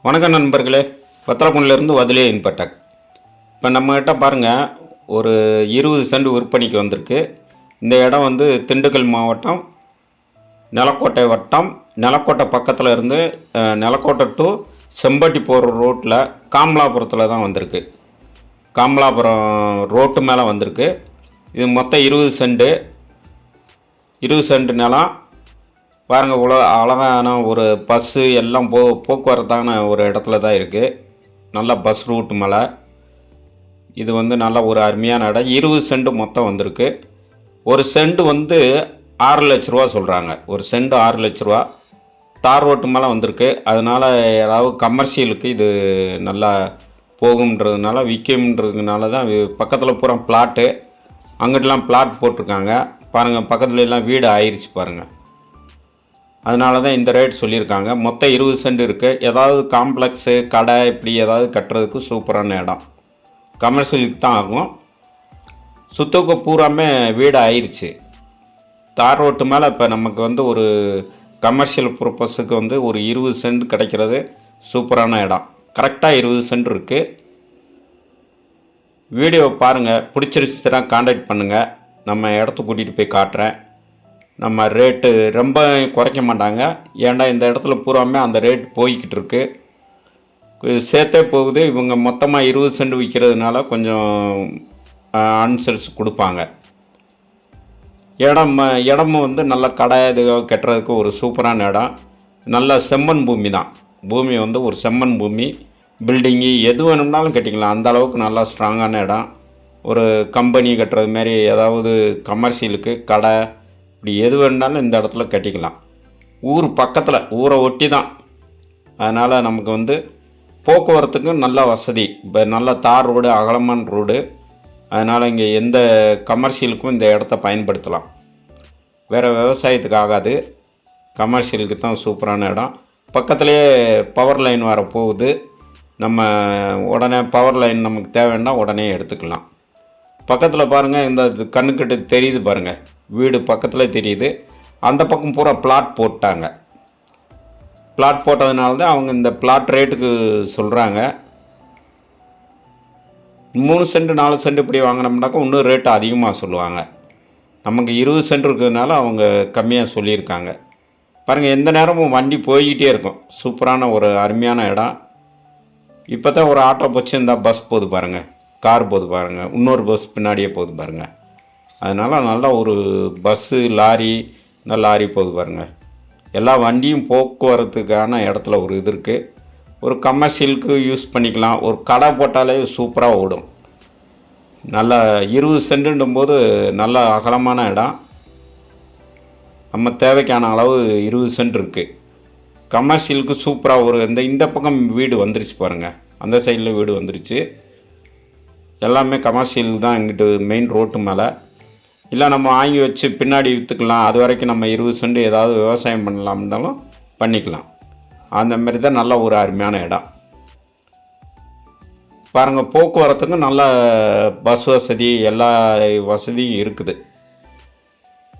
வணக்கம் நண்பர்களே, வத்தலக்குண்டிலேருந்து வதிலே இன்பட்டக். இப்போ நம்மகிட்ட பாருங்கள், ஒரு 20 சென்ட் விற்பனைக்கு வந்திருக்கு. இந்த இடம் வந்து திண்டுக்கல் மாவட்டம் நிலக்கோட்டை வட்டம். நிலக்கோட்டை பக்கத்தில் இருந்து நிலக்கோட்டை டு செம்பட்டி போகிற ரோட்டில் காமலாபுரத்தில் தான் வந்திருக்கு. காமலாபுரம் ரோட்டு மேலே வந்திருக்கு. இது மொத்தம் 20 சென்ட் நிலம். பாருங்கள், இவ்வளோ அழகான ஒரு பஸ்ஸு எல்லாம் போக்குவரத்தான ஒரு இடத்துல தான் இருக்குது. நல்ல பஸ் ரூட்டு மேலே இது வந்து நல்ல ஒரு அருமையான இடம். 20 சென்ட் மொத்தம் வந்திருக்கு. ஒரு சென்ட் வந்து 6 லட்ச ரூபா சொல்கிறாங்க. ஒரு சென்ட் 6 லட்ச ரூபா தார் ரோட்டு மேலே வந்திருக்கு. அதனால் யாராவது கமர்ஷியலுக்கு இது நல்லா போகும்ன்றதுனால, விற்கும்ன்றதுனால தான் பக்கத்தில் பூரா பிளாட்டு, அங்கிட்டலாம் பிளாட் போட்டிருக்காங்க. பாருங்கள், பக்கத்துல எல்லாம் வீடு ஆயிடுச்சு பாருங்கள். அதனால தான் இந்த ரேட் சொல்லியிருக்காங்க. மொத்தம் 20 சென்ட் இருக்குது. ஏதாவது காம்ப்ளெக்ஸு, கடை இப்படி ஏதாவது கட்டுறதுக்கு சூப்பரான இடம். கமர்ஷியலுக்கு தான் ஆகும். சுத்தக்கு பூராமே வீடு ஆயிடுச்சு. தார் ரோட்டு மேலே இப்போ நமக்கு வந்து ஒரு கமர்ஷியல் பர்பஸுக்கு வந்து ஒரு 20 சென்ட் கிடைக்கிறது சூப்பரான இடம். கரெக்டாக 20 சென்ட் இருக்குது. வீடியோ பாருங்கள், பிடிச்சிருச்சுன்னா காண்டாக்ட் பண்ணுங்கள். நம்ம இடத்த கூட்டிகிட்டு போய் காட்டுறேன். நம்ம ரேட்டு ரொம்ப குறைக்க மாட்டாங்க. ஏன்டா இந்த இடத்துல பூராமே அந்த ரேட் போய்கிட்டு இருக்கு, சேர்த்தே போகுது. இவங்க மொத்தமாக 20 சென்ட் விற்கிறதுனால கொஞ்சம் அனுசரித்து கொடுப்பாங்க. இடமும் வந்து நல்ல கடை இது கட்டுறதுக்கு ஒரு சூப்பரான இடம். நல்ல செம்மண் பூமி தான். பூமி வந்து ஒரு செம்மண் பூமி. பில்டிங்கு எது வேணும்னாலும் கட்டிக்கலாம். அந்த அளவுக்கு நல்லா ஸ்ட்ராங்கான இடம். ஒரு கம்பெனி கட்டுறது மாரி, ஏதாவது கமர்ஷியலுக்கு கடை இப்படி எது வேணுனாலும் இந்த இடத்துல கட்டிக்கலாம். ஊர் பக்கத்தில், ஊரை ஒட்டி தான். அதனால் நமக்கு வந்து போக்குவரத்துக்கு நல்ல வசதி. இப்போ நல்ல தார் ரோடு, அகலமான ரோடு. அதனால் இங்கே எந்த கமர்ஷியலுக்கும் இந்த இடத்த பயன்படுத்தலாம். வேறு விவசாயத்துக்கு ஆகாது, கமர்ஷியலுக்கு தான் சூப்பரான இடம். பக்கத்துலேயே பவர் லைன் வர போகுது. நம்ம உடனே பவர் லைன் நமக்கு தேவைன்னா உடனே எடுத்துக்கலாம். பக்கத்தில் பாருங்கள், இந்த கண்ணுக்கிட்ட தெரியுது பாருங்கள், வீடு பக்கத்தில் தெரியுது. அந்த பக்கம் பூரா பிளாட் போட்டாங்க. பிளாட் போட்டதுனால தான் அவங்க இந்த பிளாட் ரேட்டுக்கு சொல்கிறாங்க. 3 சென்ட் 4 சென்ட் இப்படி வாங்கினோம்னாக்கா இன்னும் ரேட்டு அதிகமாக சொல்லுவாங்க. நமக்கு 20 சென்ட் இருக்கிறதுனால அவங்க கம்மியாக சொல்லியிருக்காங்க. பாருங்கள், எந்த நேரமும் வண்டி போய்கிட்டே இருக்கும். சூப்பரான ஒரு அருமையான இடம். இப்போ தான் ஒரு ஆட்டோ போச்சு, இந்த பஸ் போகுது பாருங்கள், கார் போகுது பாருங்கள், இன்னொரு பஸ் பின்னாடியே போகுது பாருங்கள். அதனால் நல்ல ஒரு பஸ்ஸு, லாரி, இந்த லாரி போகுது பாருங்கள். எல்லா வண்டியும் போக்குவரத்துக்கான இடத்துல ஒரு இது இருக்குது. ஒரு கமர்ஷியலுக்கு யூஸ் பண்ணிக்கலாம். ஒரு கடை போட்டாலே சூப்பராக ஓடும். நல்லா 20 சென்ட்டுன்னும் போது நல்ல அகலமான இடம். நம்ம தேவைக்கான அளவு 20 சென்ட் இருக்குது. கமர்ஷியலுக்கு சூப்பராக ஒரு இந்த பக்கம் வீடு வந்துருச்சு பாருங்கள். அந்த சைடில் வீடு வந்துருச்சு. எல்லாமே கமர்ஷியல் தான். இங்கிட்டு மெயின் ரோட்டு மேலே இல்லை, நம்ம வாங்கி வச்சு பின்னாடி விற்றுக்கலாம். அது வரைக்கும் நம்ம 20 சென்ட் ஏதாவது விவசாயம் பண்ணலாம்னாலும் பண்ணிக்கலாம். அந்த மாதிரி தான் நல்ல ஒரு அருமையான இடம். பாருங்கள், போக்குவரத்துக்கு நல்ல பஸ் வசதி, எல்லா வசதியும் இருக்குது.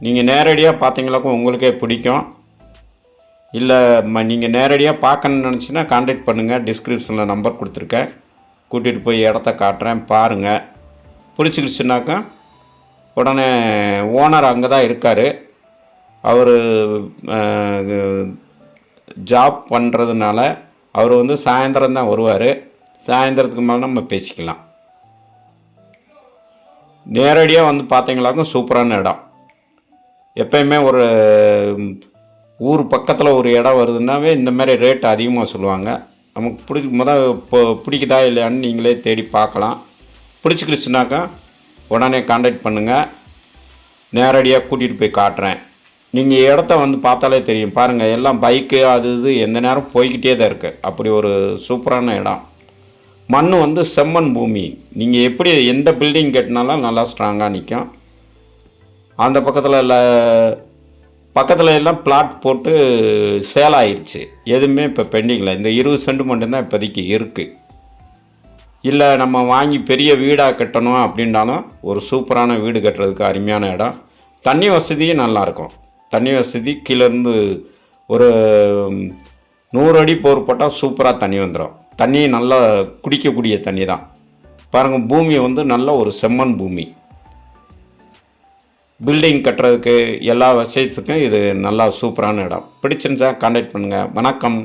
நீங்கள் நேரடியாக பார்த்தீங்களாக்கும் உங்களுக்கே பிடிக்கும். இல்லை நீங்கள் நேரடியாக பார்க்கணுன்னு நினச்சின்னா கான்டாக்ட் பண்ணுங்கள். டிஸ்கிரிப்ஷனில் நம்பர் கொடுத்துருக்கேன். கூட்டிகிட்டு போய் இடத்த காட்டுறேன். பாருங்கள், பிடிச்சிக்கிடுச்சுனாக்கா உடனே ஓனர் அங்கே தான் இருக்கார். அவர் ஜாப் பண்ணுறதுனால அவர் வந்து சாயந்தரம் தான் வருவார். சாயந்தரத்துக்கு மேலே நம்ம பேசிக்கலாம். நேரடியாக வந்து பார்த்தீங்களாக்கும் சூப்பரான இடம். எப்பயுமே ஒரு ஊர் பக்கத்தில் ஒரு இடம் வருதுன்னாவே இந்த மாதிரி ரேட் அதிகமாக சொல்லுவாங்க. நமக்கு பிடிக்குதா இல்லையான்னு நீங்களே தேடி பார்க்கலாம். பிடிச்சிக்கிடுச்சுனாக்கா உடனே கான்டாக்ட் பண்ணுங்கள். நேரடியாக கூட்டிகிட்டு போய் காட்டுறேன். நீங்கள் இடத்த வந்து பார்த்தாலே தெரியும். பாருங்கள், எல்லாம் பைக்கு அது இது எந்த நேரம் போய்கிட்டே தான் இருக்குது. அப்படி ஒரு சூப்பரான இடம். மண் வந்து செம்மண் பூமி. நீங்கள் எப்படி எந்த பில்டிங் கட்டினாலும் நல்லா ஸ்ட்ராங்காக நிற்கும். அந்த பக்கத்தில் எல்லாம் பிளாட் போட்டு சேல் ஆயிடுச்சு. எதுவுமே இப்போ பெண்டிங்கில். இந்த 20 சென்ட் மட்டும்தான் இப்போதைக்கு இருக்குது. இல்லை நம்ம வாங்கி பெரிய வீடாக கட்டணும் அப்படின்னாலும் ஒரு சூப்பரான வீடு கட்டுறதுக்கு அருமையான இடம். தண்ணி வசதியும் நல்லாயிருக்கும். தண்ணி வசதி கீழேருந்து ஒரு 100 அடி போர் போட்டால் சூப்பராக தண்ணி வந்துடும். தண்ணி நல்லா குடிக்கக்கூடிய தண்ணி தான். பாருங்கள், பூமி வந்து நல்ல ஒரு செம்மண் பூமி. பில்டிங் கட்டுறதுக்கு எல்லா விஷயத்துக்கும் இது நல்லா சூப்பரான இடம். பிடிச்சிருந்தா கான்டாக்ட் பண்ணுங்கள். வணக்கம்.